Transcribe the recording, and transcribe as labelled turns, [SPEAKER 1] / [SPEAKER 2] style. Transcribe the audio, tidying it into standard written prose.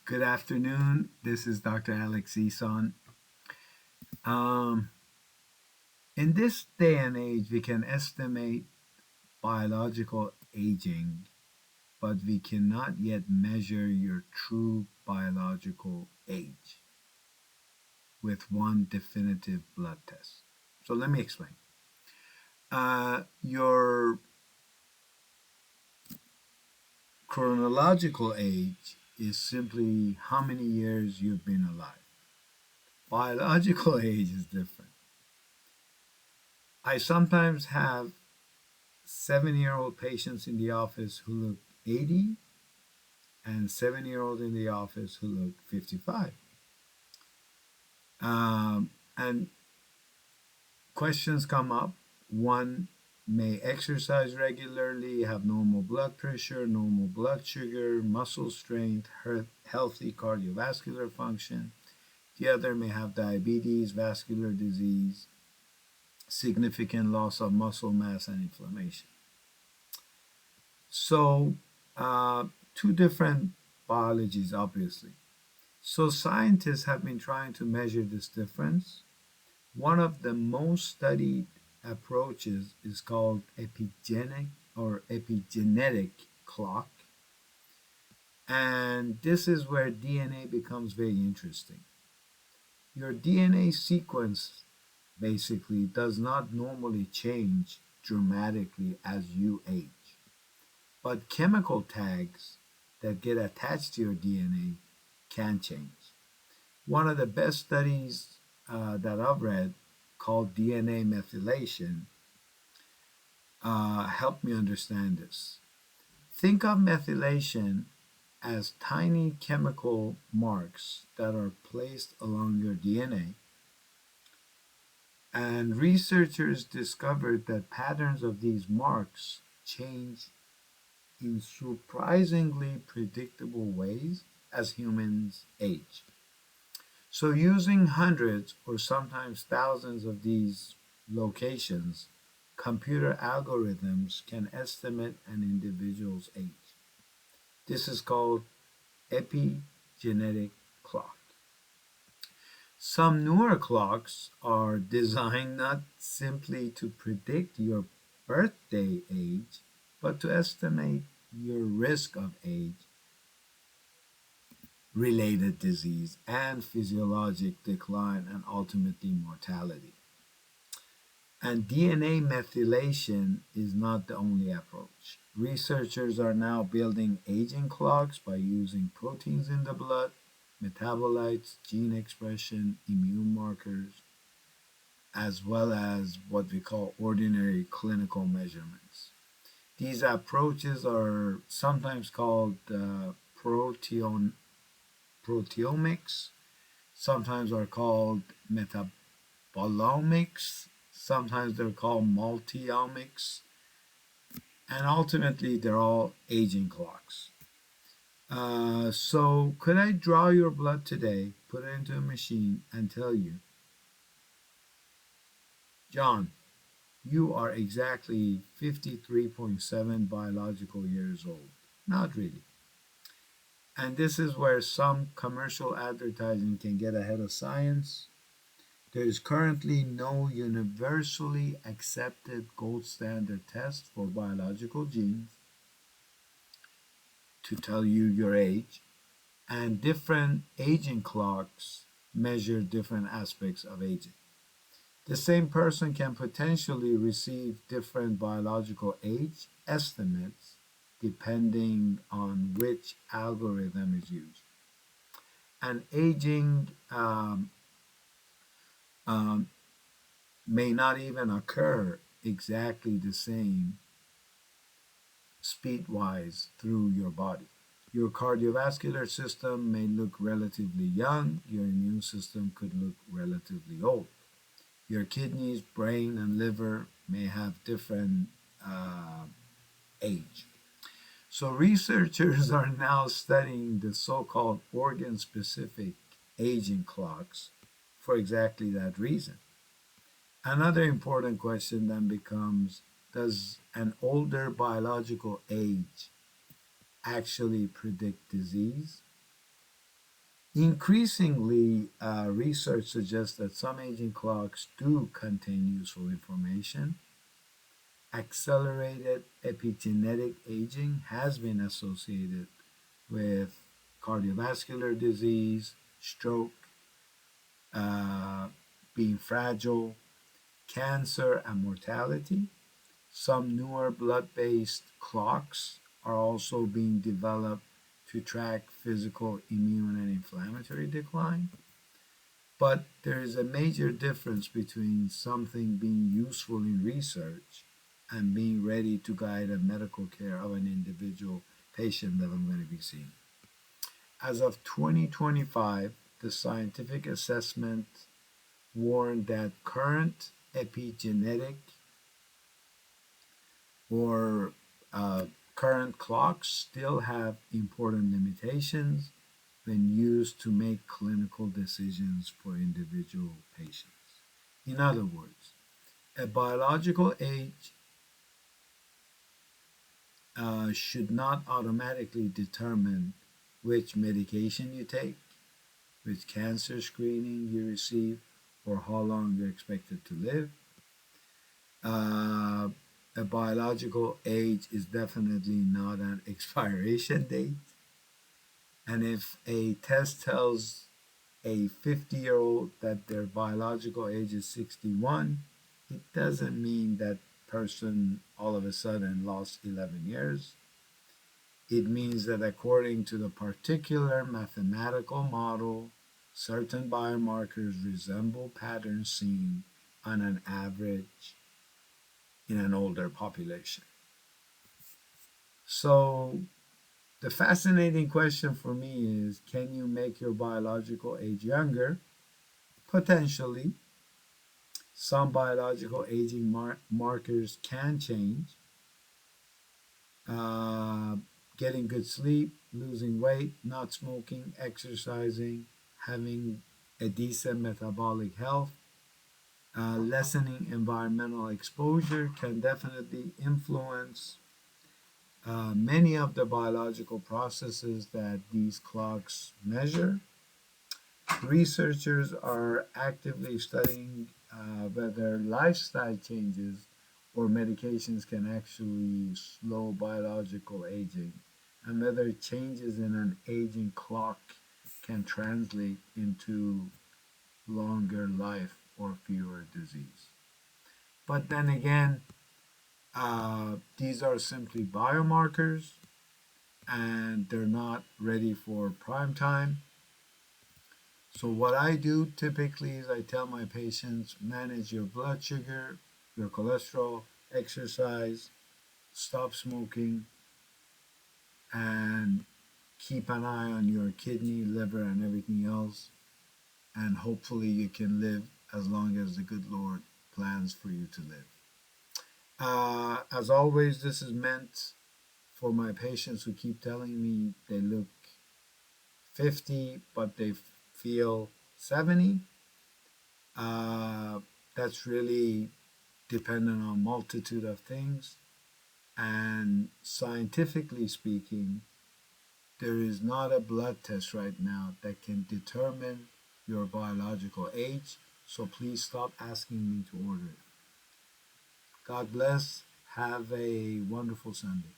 [SPEAKER 1] Good afternoon. This is Dr. Alex Eson. Um, in this day and age, we can estimate biological aging, but we cannot yet measure your true biological age with one definitive blood test. So let me explain. Your chronological age is simply how many years you've been alive. Biological age is different. I sometimes have 7-year-old patients in the office who look 80 and 7-year-old in the office who look 55. And questions come up. One may exercise regularly, have normal blood pressure, normal blood sugar, muscle strength, healthy cardiovascular function. The other may have diabetes, vascular disease, significant loss of muscle mass, and inflammation. So, uh, two different biologies, obviously. So, scientists have been trying to measure this difference. One of the most studied approaches is called epigenetic clock. And this is where DNA becomes very interesting. Your DNA sequence basically does not normally change dramatically as you age. But chemical tags that get attached to your DNA can change. One of the best studies that I've read, called DNA methylation, helped me understand this. Think of methylation as tiny chemical marks that are placed along your DNA. And researchers discovered that patterns of these marks change in surprisingly predictable ways as humans age. So, using hundreds or sometimes thousands of these locations, computer algorithms can estimate an individual's age. This is called epigenetic clock. Some newer clocks are designed not simply to predict your birthday age, but to estimate your risk of age related disease and physiologic decline and ultimately mortality. And DNA methylation is not the only approach. Researchers are now building aging clocks by using proteins in the blood, metabolites, gene expression, immune markers, as well as what we call ordinary clinical measurements. These approaches are sometimes called proteomics, sometimes are called metabolomics, sometimes they're called multiomics, and ultimately they're all aging clocks. So, could I draw your blood today, put it into a machine, and tell you, John, you are exactly 53.7 biological years old? Not really. And this is where some commercial advertising can get ahead of science. There is currently no universally accepted gold standard test for biological genes to tell you your age, and different aging clocks measure different aspects of aging. The same person can potentially receive different biological age estimates depending on which algorithm is used. And aging um, may not even occur exactly the same speed wise through your body. Your cardiovascular system may look relatively young, your immune system could look relatively old. Your kidneys, brain, and liver may have different uh, age. So, researchers are now studying the so called organ specific aging clocks for exactly that reason. Another important question then becomes, does an older biological age actually predict disease? Increasingly, research suggests that some aging clocks do contain useful information. Accelerated epigenetic aging has been associated with cardiovascular disease, stroke, uh, being fragile, cancer, and mortality. Some newer blood based clocks are also being developed to track physical, immune, and inflammatory decline. But there is a major difference between something being useful in research and being ready to guide a medical care of an individual patient that I'm going to be seeing. As of 2025, the scientific assessment warned that current epigenetic or current clocks still have important limitations when used to make clinical decisions for individual patients. In other words, a biological age should not automatically determine which medication you take, which cancer screening you receive, or how long you're expected to live. Uh, a biological age is definitely not an expiration date. And if a test tells a 50-year-old that their biological age is 61, it doesn't mean that person all of a sudden lost 11 years. It means that according to the particular mathematical model, certain biomarkers resemble patterns seen on an average in an older population. So, the fascinating question for me is, can you make your biological age younger? Potentially. Some biological aging markers can change. Uh, Getting good sleep, losing weight, not smoking, exercising, having a decent metabolic health, lessening environmental exposure can definitely influence many of the biological processes that these clocks measure. Researchers are actively studying whether lifestyle changes or medications can actually slow biological aging, and whether changes in an aging clock can translate into longer life or fewer disease. But then again, these are simply biomarkers and they're not ready for prime time. So, what I do typically is I tell my patients manage your blood sugar, your cholesterol, exercise, stop smoking, and keep an eye on your kidney, liver, and everything else. And hopefully, you can live as long as the good Lord plans for you to live. As always, this is meant for my patients who keep telling me they look 50 but they feel 70. Uh, that's really dependent on a multitude of things. And scientifically speaking, there is not a blood test right now that can determine your biological age. So please stop asking me to order it. God bless. Have a wonderful Sunday.